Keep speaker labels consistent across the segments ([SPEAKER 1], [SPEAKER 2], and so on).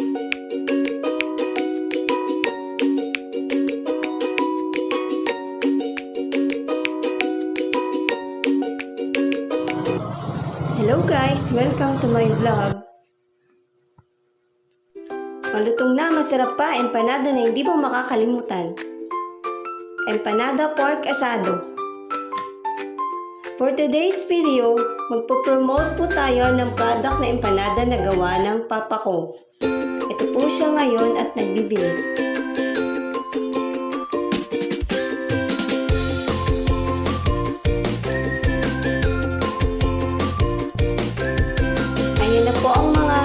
[SPEAKER 1] Hello guys! Welcome to my vlog. Malutong na, masarap pa, empanada na hindi mo makakalimutan. Empanada pork asado. For today's video, magpo-promote po tayo ng product na empanada na gawa ng papa ko. Ito po siya ngayon at nagbibili. Ayan na po ang mga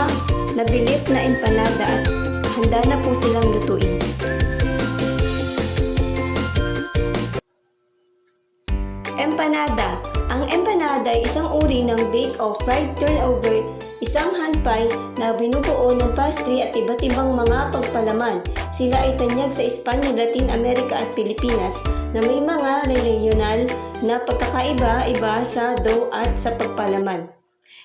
[SPEAKER 1] nabilit na empanada at handa na po silang lutuin. Empanada. Ang empanada ay isang uri ng bake o fried turnover, isang hand pie na binubuo ng pastry at iba't ibang mga pagpalaman. Sila ay tanyag sa Espanya, Latin America at Pilipinas na may mga regional na pagkakaiba-iba sa dough at sa pagpalaman.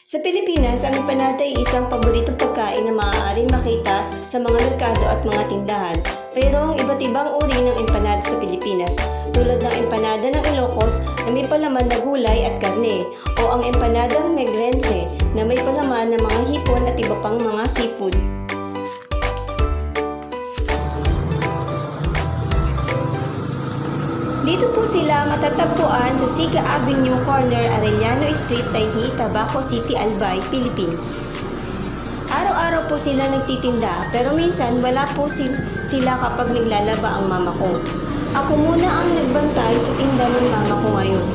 [SPEAKER 1] Sa Pilipinas, ang empanada ay isang paboritong pagkain na maaaring makita sa mga merkado at mga tindahan. Mayroong iba't ibang uri ng empanada sa Pilipinas, tulad ng empanada ng Ilocos na may palaman na gulay at karne, o ang empanadang Negrense na may palaman ng mga hipon at iba pang mga seafood. Dito po sila matatagpuan sa Siga Avenue Corner, Arellano Street, Taiji, Tabaco City, Albay, Philippines. Araw-araw po sila nagtitinda, pero minsan wala po sila kapag naglalaba ang mama ko. Ako muna ang nagbantay sa tinda ng mama ko ngayon,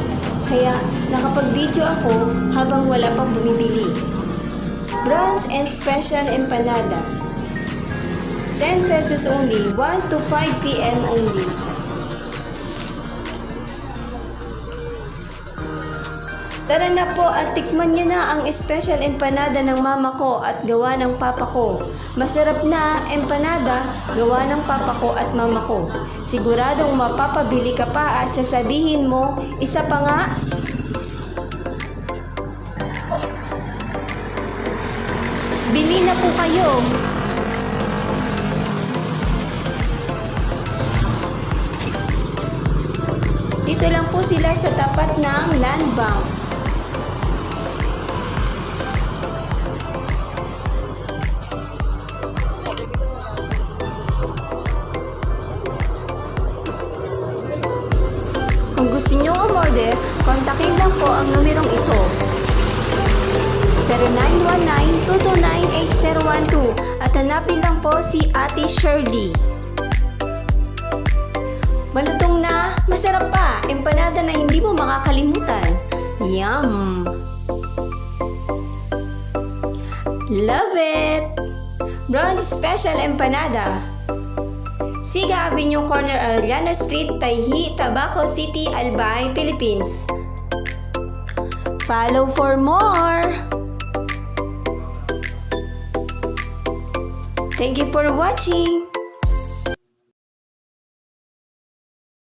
[SPEAKER 1] kaya nakapag-video ako habang wala pang bumibili. Bronze and Special Empanada, 10 pesos only, 1 to 5 p.m. only. Tara na po at tikman niyo na ang special empanada ng mama ko at gawa ng papa ko. Masarap na empanada gawa ng papa ko at mama ko. Siguradong mapapabili ka pa at sasabihin mo, isa pa nga. Bili na po kayo. Dito lang po sila sa tapat ng Land Bank. Kung gusto nyo umorder, kontakin lang po ang numerong ito. 0919-229-8012 at hanapin lang po si Ate Shirley. Malutong na, masarap pa, empanada na hindi mo makakalimutan. Yum! Love it! Bronze Special Empanada, Siga Avenue Corner, Arellano Street, Taiji, Tabaco City, Albay, Philippines. Follow for more! Thank you for watching!